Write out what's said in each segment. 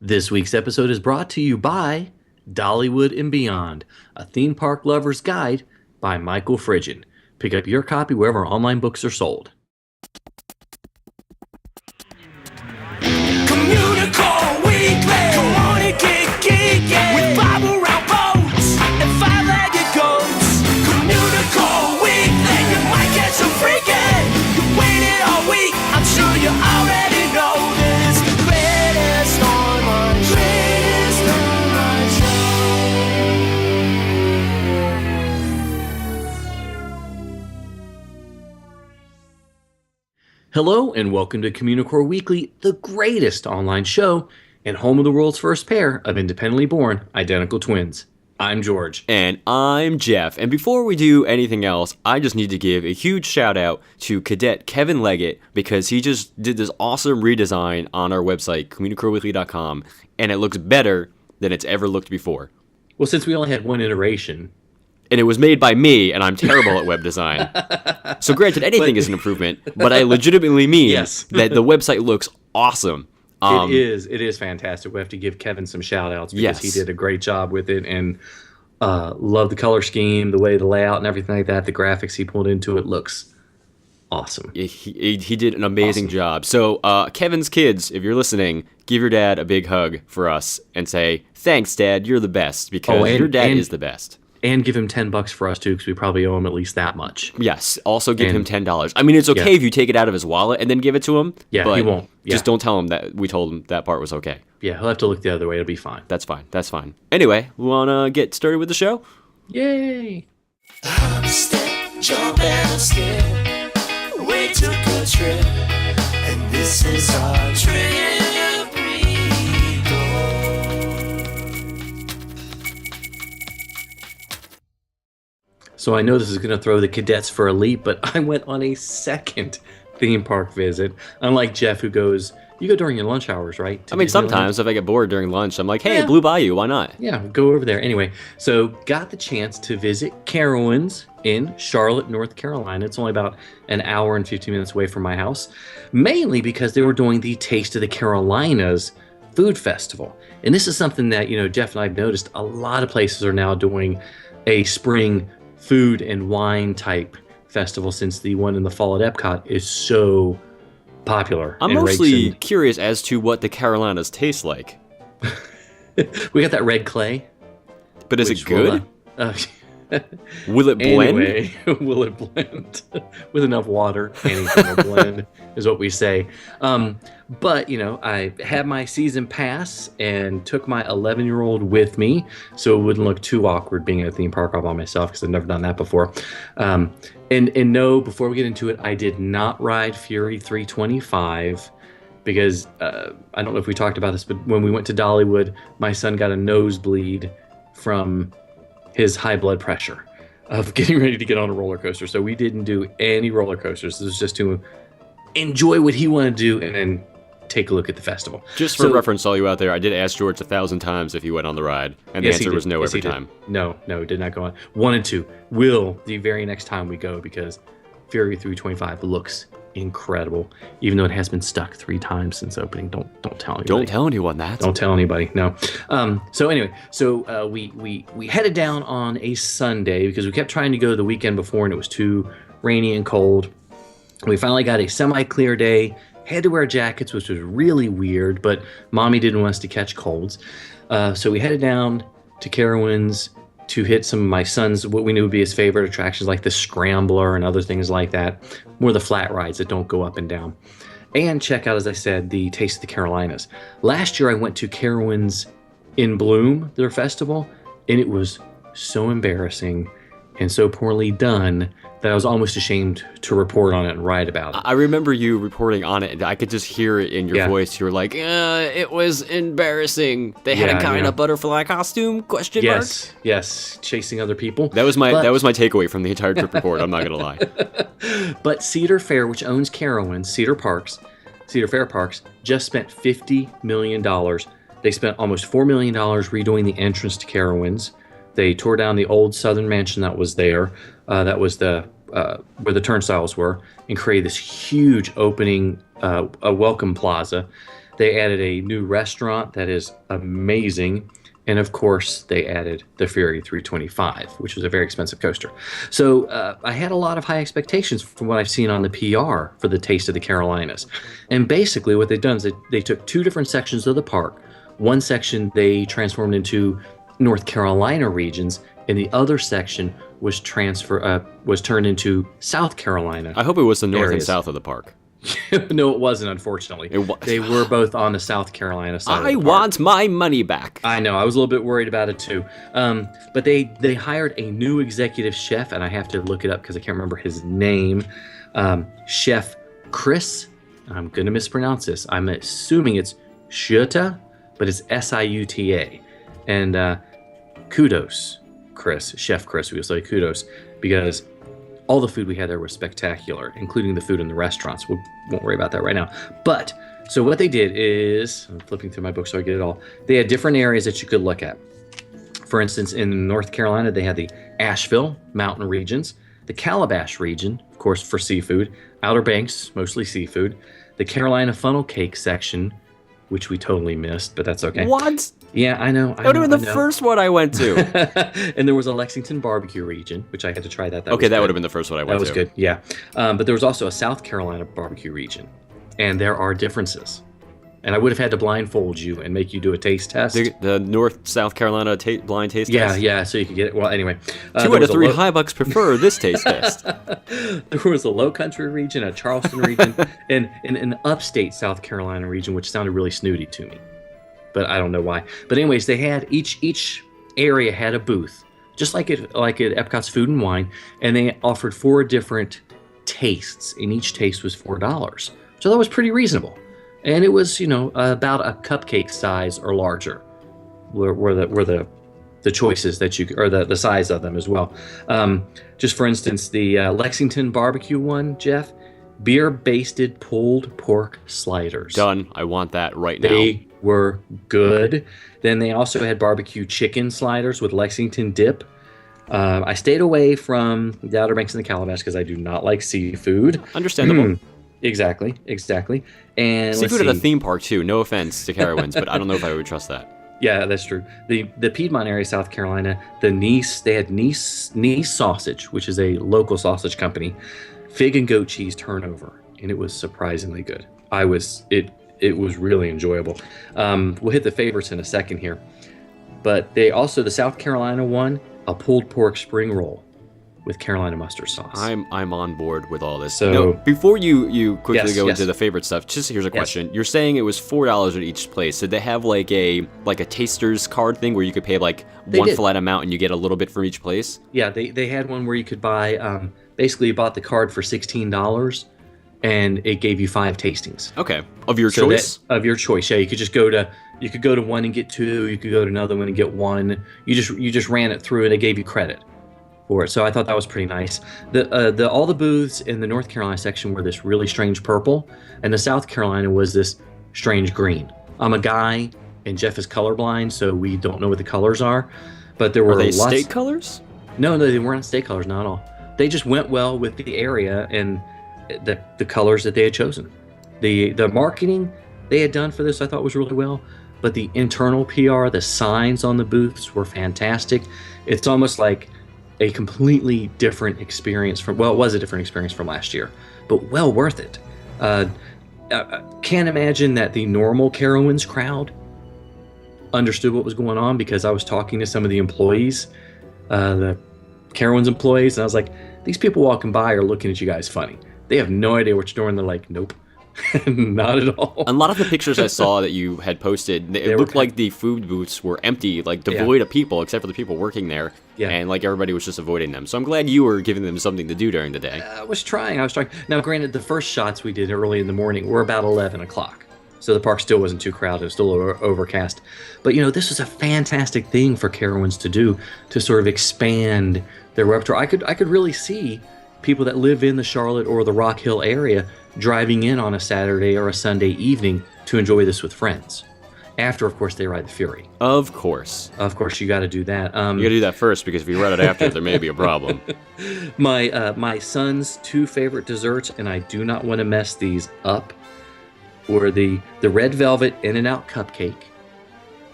This week's episode is brought to you by Dollywood and Beyond, a theme park lover's guide by Michael Fridgen. Pick up your copy wherever online books are sold. Communicore Weekly. Come on and get geeky with Bob around boats and five-legged goats. Communicore Weekly. You might get some freaking. You waited all week. I'm sure you already know this. The greatest online show. Hello and welcome to Communicore Weekly, the greatest online show and home of the world's first pair of independently born identical twins. I'm George. And I'm Jeff. And before we do anything else, I just need to give a huge shout out to Cadet Kevin Leggett because he just did this awesome redesign on our website, communicoreweekly.com, and it looks better than it's ever looked before. Well, since we only had one iteration. And it was made by me, and I'm terrible at web design. So granted, anything is an improvement, but I legitimately mean Yes. that the website looks awesome. It is fantastic. We have to give Kevin some shout outs because Yes. he did a great job with it and love the color scheme, the way the layout and everything like that. The graphics he pulled into it looks awesome. He did an amazing job. So Kevin's kids, if you're listening, give your dad a big hug for us and say, thanks, Dad, you're the best, because your dad is the best. And give him $10 for us too, because we probably owe him at least that much. Yes. Also give him $10. I mean, it's okay if you take it out of his wallet and then give it to him. Yeah, but he won't. Yeah. Just don't tell him that we told him that part was okay. Yeah, he'll have to look the other way. It'll be fine. That's fine. That's fine. Anyway, we want to get started with the show? Yay! Hop, step, jump, and skip. We took a trip, and this is our trip. So I know this is going to throw the cadets for a leap, but I went on a second theme park visit. Unlike Jeff, who goes, you go during your lunch hours, right? to I mean, Disneyland? sometimes if I get bored during lunch, I'm like, hey, Yeah. Blue Bayou, why not? Yeah, go over there. Anyway, so got the chance to visit Carowinds in Charlotte, North Carolina. It's only about an hour and 15 minutes away from my house, mainly because they were doing the Taste of the Carolinas food festival. And this is something that, Jeff and I have noticed a lot of places are now doing a spring food and wine type festival since the one in the fall at Epcot is so popular. I'm and mostly rakes curious as to what the Carolinas taste like. in. We got that red clay. But is it which will, good? Will it blend? Anyway, will it blend with enough water? Anything will blend is what we say. But I had my season pass and took my 11-year-old with me, so it wouldn't look too awkward being at a theme park all by myself because I've never done that before. And no, before we get into it, I did not ride Fury 325 because I don't know if we talked about this, but when we went to Dollywood, my son got a nosebleed from his high blood pressure of getting ready to get on a roller coaster. So we didn't do any roller coasters. This was just to enjoy what he wanted to do and then take a look at the festival. Just for reference, all you out there, I did ask George 1,000 times if he went on the ride, and the Yes, he answer did. was no Yes, every he did. time. No, did not go on. Wanted to. Will the very next time we go because Fury 325 looks incredible, even though it has been stuck 3 times since opening. Don't tell anybody. Don't tell anyone that. Don't tell anybody. No. So anyway, we headed down on a Sunday because we kept trying to go the weekend before and it was too rainy and cold. We finally got a semi-clear day. Had to wear jackets, which was really weird, but Mommy didn't want us to catch colds. So we headed down to Carowinds to hit some of my son's, what we knew would be his favorite attractions, like the Scrambler and other things like that. More the flat rides that don't go up and down. And check out, as I said, the Taste of the Carolinas. Last year I went to Carowinds in Bloom, their festival, and it was so embarrassing and so poorly done that I was almost ashamed to report on it and write about it. I remember you reporting on it, and I could just hear it in your Yeah. voice. You were like, it was embarrassing. They had a kind of butterfly costume, question mark? Yes, chasing other people. That was my takeaway from the entire trip report, I'm not going to lie. But Cedar Fair, which owns Carowinds, Cedar Fair Parks, just spent $50 million. They spent almost $4 million redoing the entrance to Carowinds. They tore down the old Southern Mansion that was there. That was the where the turnstiles were, and created this huge opening, a welcome plaza. They added a new restaurant that is amazing. And of course, they added the Fury 325, which was a very expensive coaster. So I had a lot of high expectations from what I've seen on the PR for the Taste of the Carolinas. And basically what they've done is they took two different sections of the park. One section they transformed into North Carolina regions, and the other section was turned into South Carolina. I hope it was the north and areas. South of the park. No, it wasn't, unfortunately. They were both on the South Carolina side of the I park. want my money back. I know. I was a little bit worried about it, too. But they hired a new executive chef, and I have to look it up because I can't remember his name. Chef Chris. I'm going to mispronounce this. I'm assuming it's Sciutta, but it's Siuta. And kudos, Chef Chris. We will say kudos, because all the food we had there was spectacular, including the food in the restaurants. We won't worry about that right now. But, so what they did is, I'm flipping through my book so I get it all. They had different areas that you could look at. For instance, in North Carolina, they had the Asheville mountain regions, the Calabash region, of course, for seafood, Outer Banks, mostly seafood, the Carolina funnel cake section, which we totally missed, but that's okay. What? Yeah, I know. That would have been the first one I went to. And there was a Lexington barbecue region, which I had to try that. Okay, that would have been the first one I went to. That was good, yeah. But there was also a South Carolina barbecue region, and there are differences. And I would have had to blindfold you and make you do a taste test. The North-South Carolina blind taste test? Yeah, so you could get it. Well, anyway. 2 out of 3 Highbucks prefer this taste test. There was a Low Country region, a Charleston region, and an upstate South Carolina region, which sounded really snooty to me. But I don't know why. But anyways, they had each area had a booth, just like at Epcot's Food and Wine, and they offered 4 different tastes, and each taste was $4. So that was pretty reasonable. And it was, about a cupcake size or larger were the choices that you, or the size of them as well. Just for instance, the Lexington barbecue one, Jeff, beer-basted pulled pork sliders. Done. I want that right now. They were good. Then they also had barbecue chicken sliders with Lexington dip. I stayed away from the Outer Banks and the Calabash because I do not like seafood. Understandable. Exactly. And seafood at a theme park too. No offense to Carowinds, but I don't know if I would trust that. Yeah, that's true. The Piedmont area, South Carolina, they had Nice sausage, which is a local sausage company, fig and goat cheese turnover, and it was surprisingly good. It was really enjoyable. We'll hit the favorites in a second here, but they also, the South Carolina one, a pulled pork spring roll with Carolina mustard sauce. I'm on board with all this. So before you quickly go yes. into the favorite stuff, just here's a question. You're saying it was $4 at each place. Did they have like a taster's card thing where you could pay one flat amount and you get a little bit from each place? Yeah, they had one where you could buy, basically you bought the card for $16 and it gave you 5 tastings. Okay. Of your choice? Of your choice, yeah. You could go to one and get 2, you could go to another one and get 1. You just ran it through and it gave you credit for it. So I thought that was pretty nice. All the booths in the North Carolina section were this really strange purple, and the South Carolina was this strange green. I'm a guy, and Jeff is colorblind, so we don't know what the colors are. But there were they lots. State colors? No, they weren't state colors, not at all. They just went well with the area and the colors that they had chosen. The marketing they had done for this I thought was really well, but the internal PR, the signs on the booths were fantastic. It's almost like a completely different experience it was a different experience from last year, but well worth it. Can't imagine that the normal Carowinds crowd understood what was going on, because I was talking to some of the employees, the Carowinds employees, and I was like, these people walking by are looking at you guys funny. They have no idea what you're doing. They're like, nope. Not at all. A lot of the pictures I saw that you had posted, it looked like the food booths were empty, devoid of people, except for the people working there. Yeah. And everybody was just avoiding them. So I'm glad you were giving them something to do during the day. I was trying. Now, granted, the first shots we did early in the morning were about 11 o'clock. So the park still wasn't too crowded. It was still overcast. But, this was a fantastic thing for Carowinds to do, to sort of expand their repertoire. I could really see people that live in the Charlotte or the Rock Hill area driving in on a Saturday or a Sunday evening to enjoy this with friends. After, of course, they ride the Fury. Of course, you got to do that. You got to do that first, because if you ride it after, there may be a problem. My son's 2 favorite desserts, and I do not want to mess these up. or the red velvet In-N-Out cupcake,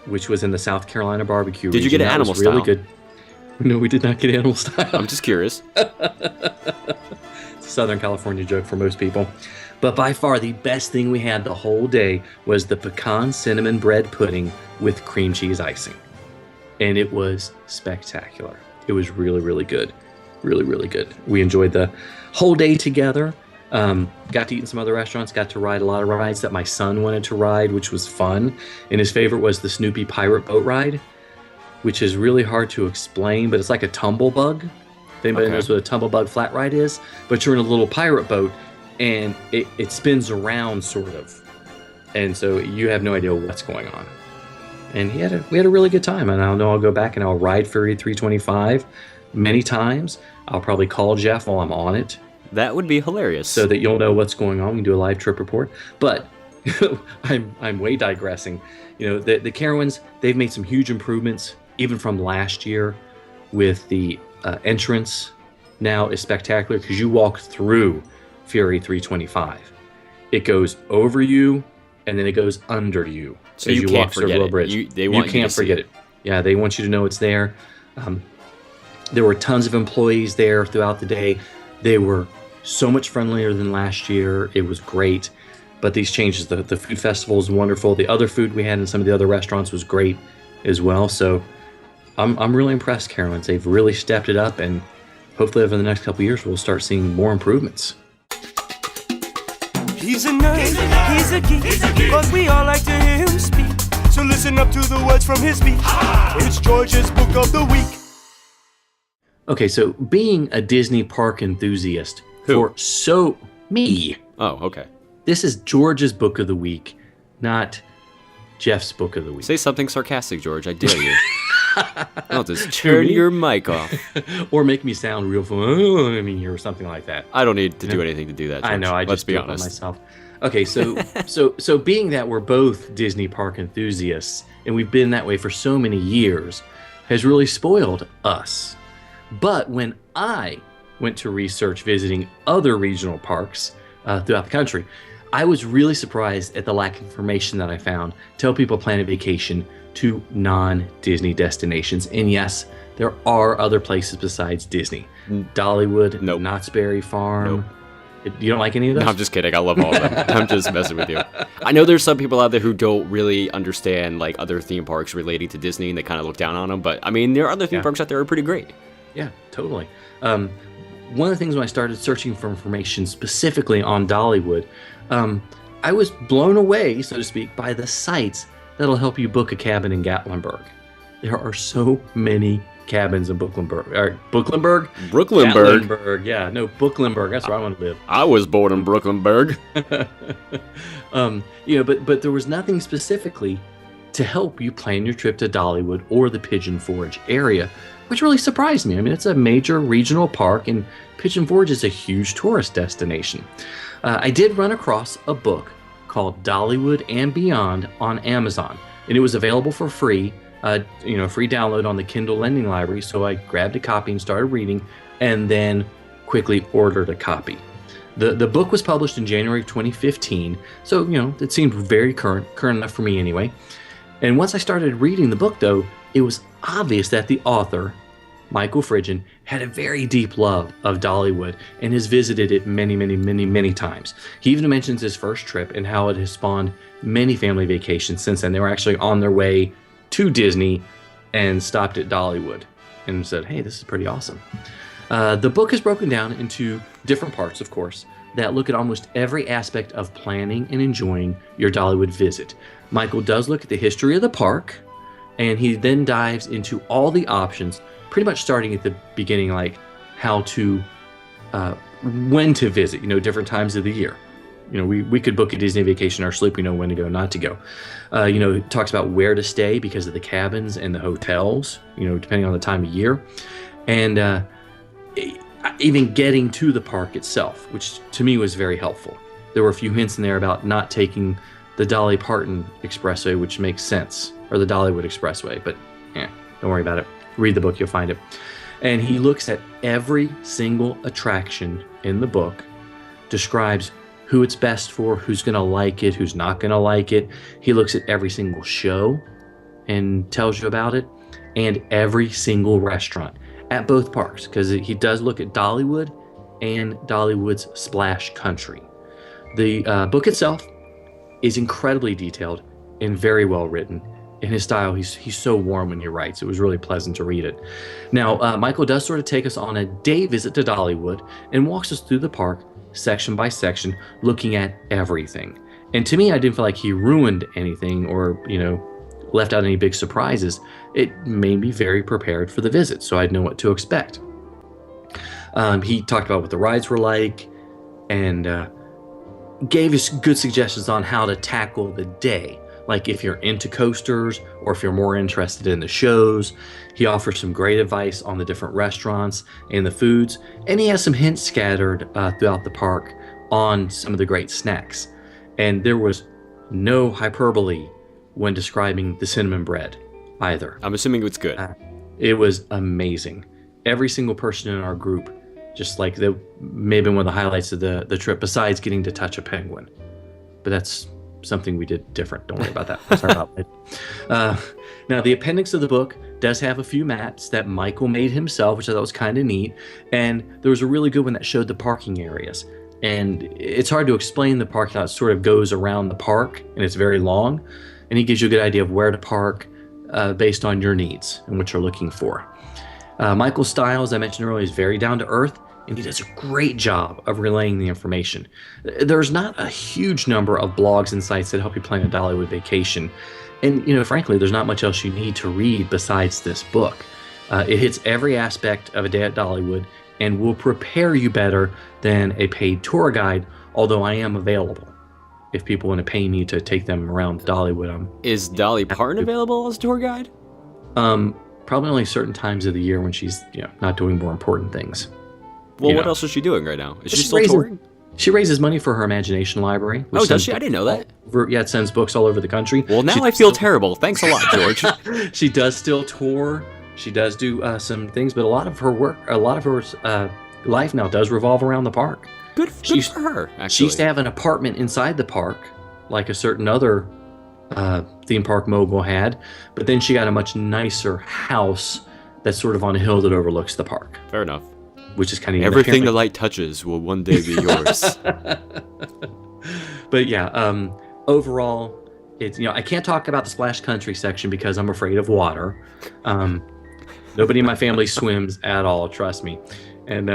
which was in the South Carolina barbecue Did you region. get That animal was really style? good. No, we did not get animal style. I'm just curious. It's a Southern California joke for most people. But by far the best thing we had the whole day was the pecan cinnamon bread pudding with cream cheese icing. And it was spectacular. It was really, really good. Really, really good. We enjoyed the whole day together. Got to eat in some other restaurants, got to ride a lot of rides that my son wanted to ride, which was fun. And his favorite was the Snoopy Pirate Boat Ride, which is really hard to explain, but it's like a tumble bug. If anybody knows what a tumble bug flat ride is, but you're in a little pirate boat and it spins around sort of. And so you have no idea what's going on. And we had a really good time. And I know I'll go back and I'll ride Ferry 325 many times. I'll probably call Jeff while I'm on it, That would be hilarious. so that you'll know what's going on. We can do a live trip report. But I'm way digressing. You know, the Carowinds, they've made some huge improvements even from last year with the entrance now is spectacular because you walk through Fury 325. It goes over you and then it goes under you. So as you can't walk forget Circle it. of Bridge. You You can't forget it. Yeah, they want you to know it's there. There were tons of employees there throughout the day. They were so much friendlier than last year. It was great. But these changes, the food festival is wonderful. The other food we had in some of the other restaurants was great as well. So I'm really impressed, Carowinds. They've really stepped it up, and hopefully over the next couple of years we'll start seeing more improvements. He's a nerd, he's a geek, but we all like to hear him speak. So listen up to the words from his beat. It's George's Book of the Week. Okay, so being a Disney park enthusiast me, Oh, okay. this is George's Book of the Week, not Jeff's Book of the Week. Say something sarcastic, George. I dare you. I'll just turn your mic off. Or make me sound real familiar or something like that. I don't need to do anything to do that, George. I know, I Let's just be do it by honest. myself. Okay, so being that we're both Disney park enthusiasts, and we've been that way for so many years, has really spoiled us. But when I went to research visiting other regional parks throughout the country, I was really surprised at the lack of information that I found to help people plan a vacation to non-Disney destinations. And yes, there are other places besides Disney. Dollywood, Nope. Knott's Berry Farm. You don't like any of those? No, I'm just kidding. I love all of them. I'm just messing with you. I know there's some people out there who don't really understand like other theme parks relating to Disney, and they kind of look down on them. But I mean, there are other theme parks out there that are pretty great. Yeah, totally. One of the things when I started searching for information specifically on Dollywood, I was blown away, so to speak, by the sites that'll help you book a cabin in Gatlinburg. There are so many cabins in Booklinburg. Booklinburg? Brooklynburg. Gatlinburg, yeah. No, Booklinburg. That's where I want to live. I was born in Brooklynburg. But there was nothing specifically to help you plan your trip to Dollywood or the Pigeon Forge area, which really surprised me. I mean, it's a major regional park, and Pigeon Forge is a huge tourist destination. I did run across a book called Dollywood and Beyond on Amazon, and it was available for free, free download on the Kindle Lending Library. So I grabbed a copy and started reading, and then quickly ordered a copy. The book was published in January of 2015, so it seemed very current enough for me anyway. And once I started reading the book, though, it was obvious that the author, Michael Fridgen, had a very deep love of Dollywood and has visited it many, many, many, many times. He even mentions his first trip and how it has spawned many family vacations since then. They were actually on their way to Disney and stopped at Dollywood and said, hey, this is pretty awesome. The book is broken down into different parts, of course, that look at almost every aspect of planning and enjoying your Dollywood visit. Michael does look at the history of the park, and he then dives into all the options, pretty much starting at the beginning, like how to, when to visit, different times of the year. We could book a Disney vacation in our sleep. We know when to go, not to go. It talks about where to stay because of the cabins and the hotels, depending on the time of year. And even getting to the park itself, which to me was very helpful. There were a few hints in there about not taking the Dolly Parton Expressway, which makes sense, or the Dollywood Expressway, but don't worry about it. Read the book, you'll find it. And he looks at every single attraction in the book, describes who it's best for, who's going to like it, who's not going to like it. He looks at every single show and tells you about it, and every single restaurant at both parks, because he does look at Dollywood and Dollywood's Splash Country. The book itself is incredibly detailed and very well written. In his style, he's so warm when he writes. It was really pleasant to read it. Now, Michael does sort of take us on a day visit to Dollywood and walks us through the park section by section, looking at everything. And to me, I didn't feel like he ruined anything or, left out any big surprises. It made me very prepared for the visit, so I'd know what to expect. He talked about what the rides were like and gave us good suggestions on how to tackle the day. Like if you're into coasters or if you're more interested in the shows. He offers some great advice on the different restaurants and the foods. And he has some hints scattered throughout the park on some of the great snacks. And there was no hyperbole when describing the cinnamon bread either. I'm assuming it's good. It was amazing. Every single person in our group, just like that may have been one of the highlights of the trip, besides getting to touch a penguin. But that's something we did different. Don't worry about that. Sorry about it. Now, the appendix of the book does have a few maps that Michael made himself, which I thought was kind of neat. And there was a really good one that showed the parking areas. And it's hard to explain the parking lot. It sort of goes around the park, and it's very long. And he gives you a good idea of where to park based on your needs and what you're looking for. Michael's style, as I mentioned earlier, is very down to earth, and he does a great job of relaying the information. There's not a huge number of blogs and sites that help you plan a Dollywood vacation. And, frankly, there's not much else you need to read besides this book. It hits every aspect of a day at Dollywood and will prepare you better than a paid tour guide, although I am available. If people want to pay me to take them around Dollywood, Is Dolly Parton available as a tour guide? Probably only certain times of the year when she's not doing more important things. Well, what else is she doing right now? Is she still touring? She raises money for her imagination library. Oh, does she? I didn't know that. It sends books all over the country. Well, now I feel terrible. Thanks a lot, George. She does still tour. She does do some things, but a lot of her work, a lot of her life now does revolve around the park. Good for her, actually. She used to have an apartment inside the park, like a certain other theme park mogul had, but then she got a much nicer house that's sort of on a hill that overlooks the park. Fair enough. Which is kind of everything the light touches will one day be yours. But yeah, overall, it's I can't talk about the Splash Country section because I'm afraid of water. Nobody in my family swims at all, trust me. And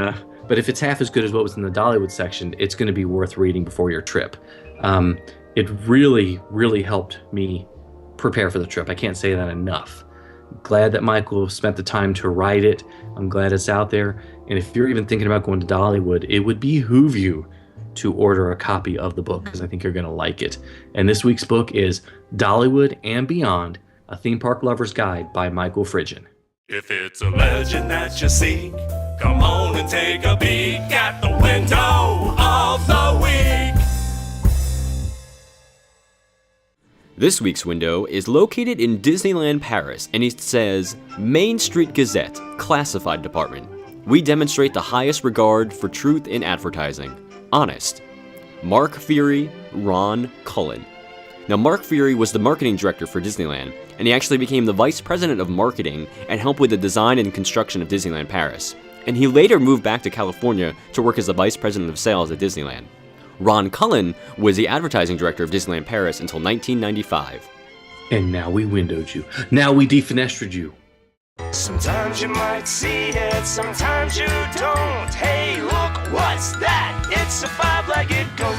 but if it's half as good as what was in the Dollywood section, it's going to be worth reading before your trip. It really, really helped me prepare for the trip. I can't say that enough. Glad that Michael spent the time to write it. I'm glad it's out there. And if you're even thinking about going to Dollywood, it would behoove you to order a copy of the book because I think you're going to like it. And this week's book is Dollywood and Beyond, a Theme Park Lover's Guide by Michael Fridgen. If it's a legend that you seek, come on and take a peek at the window of the week. This week's window is located in Disneyland Paris, and it says, Main Street Gazette, Classified Department. We demonstrate the highest regard for truth in advertising. Honest. Mark Fury, Ron Cullen. Now, Mark Fury was the marketing director for Disneyland, and he actually became the vice president of marketing and helped with the design and construction of Disneyland Paris. And he later moved back to California to work as the vice president of sales at Disneyland. Ron Cullen was the advertising director of Disneyland Paris until 1995. And now we windowed you. Now we defenestred you. Sometimes you might see it, sometimes you don't. Hey, look, what's that? It's a five-legged goat.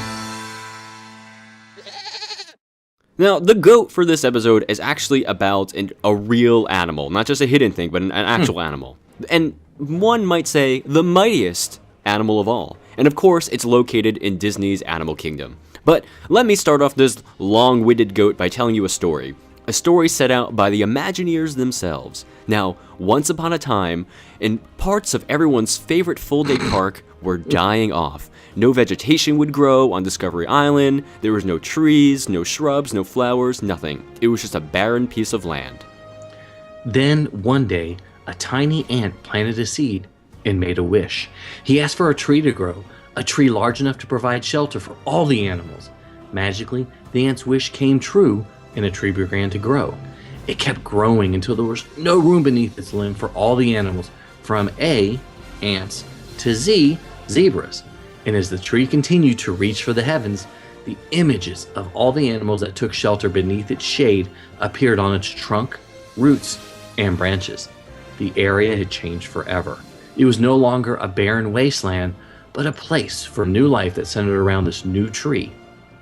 Now, the goat for this episode is actually about a real animal, not just a hidden thing, but an actual animal. And one might say the mightiest animal of all. And of course, it's located in Disney's Animal Kingdom. But let me start off this long-winded goat by telling you a story set out by the Imagineers themselves. Now, once upon a time, in parts of everyone's favorite full-day park were dying off. No vegetation would grow on Discovery Island, there was no trees, no shrubs, no flowers, nothing. It was just a barren piece of land. Then, one day, a tiny ant planted a seed and made a wish. He asked for a tree to grow, a tree large enough to provide shelter for all the animals. Magically, the ants' wish came true and a tree began to grow. It kept growing until there was no room beneath its limb for all the animals, from A, ants, to Z, zebras. And as the tree continued to reach for the heavens, the images of all the animals that took shelter beneath its shade appeared on its trunk, roots, and branches. The area had changed forever. It was no longer a barren wasteland, but a place for new life that centered around this new tree,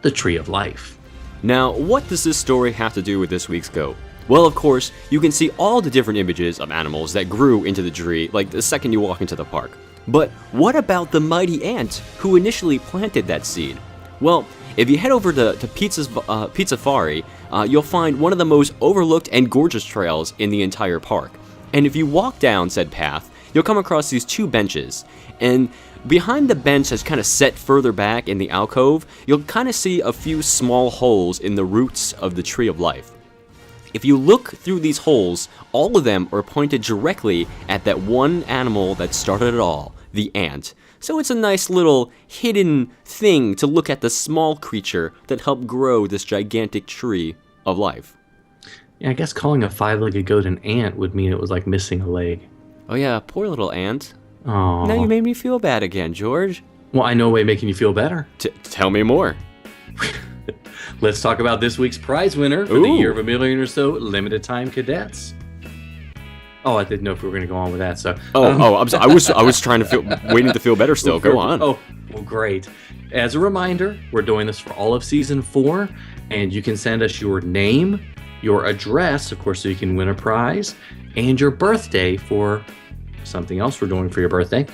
the Tree of Life. Now, what does this story have to do with this week's goat? Well, of course, you can see all the different images of animals that grew into the tree like the second you walk into the park. But what about the mighty ant who initially planted that seed? Well, if you head over to Pizzafari, you'll find one of the most overlooked and gorgeous trails in the entire park. And if you walk down said path, you'll come across these two benches. And behind the bench that's kind of set further back in the alcove, you'll kind of see a few small holes in the roots of the Tree of Life. If you look through these holes, all of them are pointed directly at that one animal that started it all, the ant. So it's a nice little hidden thing to look at the small creature that helped grow this gigantic tree of life. Yeah, I guess calling a five-legged goat an ant would mean it was like missing a leg. Oh yeah, poor little ant. Oh. Now you made me feel bad again, George. Well, I know a way of making you feel better. Tell me more. Let's talk about this week's prize winner for the Year of a Million or So limited time cadets. Oh, I didn't know if we were going to go on with that. So. I'm sorry. I was trying to waiting to feel better still. Go on. Oh, well, great. As a reminder, we're doing this for all of season 4, and you can send us your name, your address, of course, so you can win a prize, and your birthday for something else we're doing for your birthday,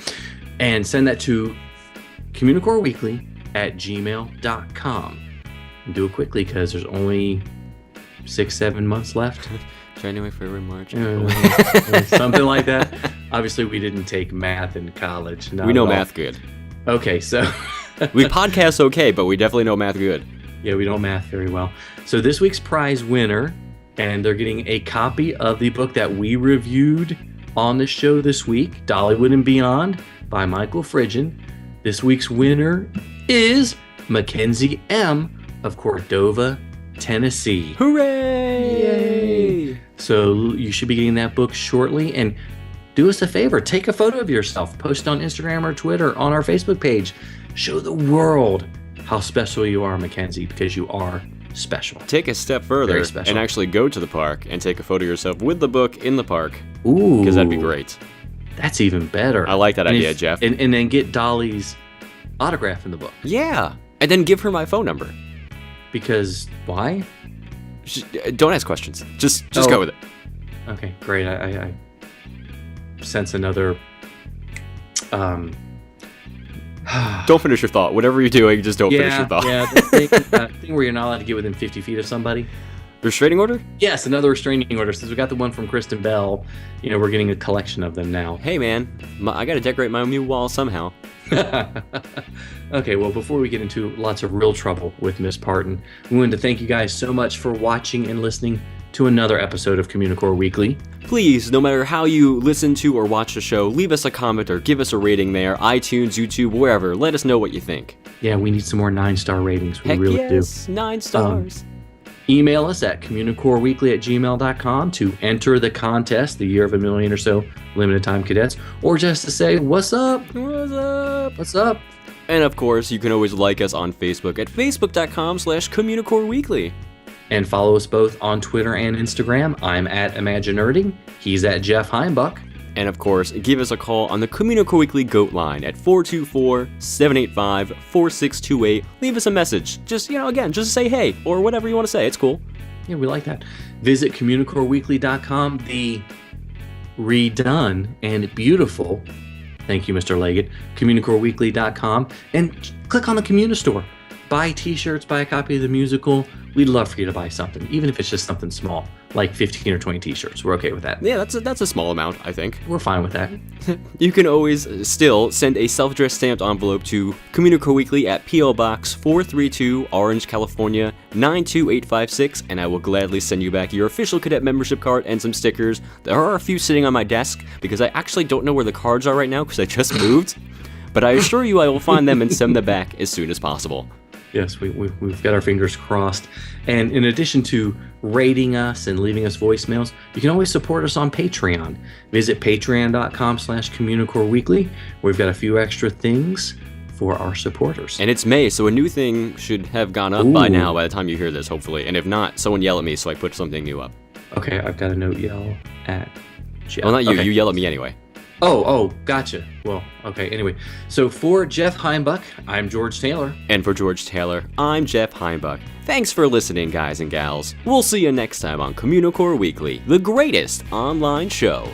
and send that to communicoreweekly@gmail.com. Do it quickly because there's only 6-7 months left. January, February, March. Something like that. Obviously, we didn't take math in college. We know math good. Okay, so we podcast okay, but we definitely know math good. Yeah, we don't math very well. So this week's prize winner, and they're getting a copy of the book that we reviewed on the show this week, Dollywood and Beyond by Michael Fridgen. This week's winner is Mackenzie M. of Cordova, Tennessee. Hooray! Yay! So you should be getting that book shortly. And do us a favor, take a photo of yourself, post on Instagram or Twitter, on our Facebook page. Show the world how special you are, Mackenzie, because you are special. Take a step further and actually go to the park and take a photo of yourself with the book in the park. Ooh. Because that'd be great. That's even better. I like that idea, Jeff. And then get Dolly's autograph in the book. Yeah. And then give her my phone number. Because why? Don't ask questions. Just go with it. Okay, great. I sense another. Don't finish your thought. Whatever you're doing, just don't finish your thought. Yeah, the thing where you're not allowed to get within 50 feet of somebody. Restraining order? Yes, another restraining order. Since we got the one from Kristen Bell, we're getting a collection of them now. Hey, man, I got to decorate my new wall somehow. Okay, well, before we get into lots of real trouble with Miss Parton, we wanted to thank you guys so much for watching and listening to another episode of Communicore Weekly. Please, no matter how you listen to or watch the show, leave us a comment or give us a rating there, iTunes, YouTube, wherever. Let us know what you think. Yeah, we need some more 9-star ratings. We really do. 9 stars. Email us at communicoreweekly@gmail.com to enter the contest, the Year of a Million or So limited time cadets, or just to say, what's up? What's up? What's up? And of course, you can always like us on Facebook at facebook.com/CommunicoreWeekly. And follow us both on Twitter and Instagram. I'm at Imaginerding. He's at Jeff Heimbuck. And of course, give us a call on the Communicore Weekly GOAT line at 424-785-4628. Leave us a message. Just, just say hey, or whatever you want to say. It's cool. Yeah, we like that. Visit CommunicoreWeekly.com, the redone and beautiful, thank you, Mr. Leggett, CommunicoreWeekly.com, and click on the Communistore. Buy t-shirts, buy a copy of the musical. We'd love for you to buy something, even if it's just something small, like 15 or 20 t-shirts. We're okay with that. Yeah, that's a small amount, I think. We're fine with that. You can always still send a self-addressed stamped envelope to Communicore Weekly at P.O. Box 432, Orange, California, 92856, and I will gladly send you back your official cadet membership card and some stickers. There are a few sitting on my desk because I actually don't know where the cards are right now because I just moved. but I assure you I will find them and send them back as soon as possible. Yes, we've got our fingers crossed. And in addition to rating us and leaving us voicemails, you can always support us on Patreon. Visit patreon.com/Communicore Weekly. We've got a few extra things for our supporters. And it's May, so a new thing should have gone up by now by the time you hear this, hopefully. And if not, someone yell at me so I put something new up. Okay, I've got a note yell at Jeff. Well, not you. Okay. You yell at me anyway. Oh, gotcha. Well, okay, anyway. So for Jeff Heimbuck, I'm George Taylor. And for George Taylor, I'm Jeff Heimbuck. Thanks for listening, guys and gals. We'll see you next time on Communicore Weekly, the greatest online show.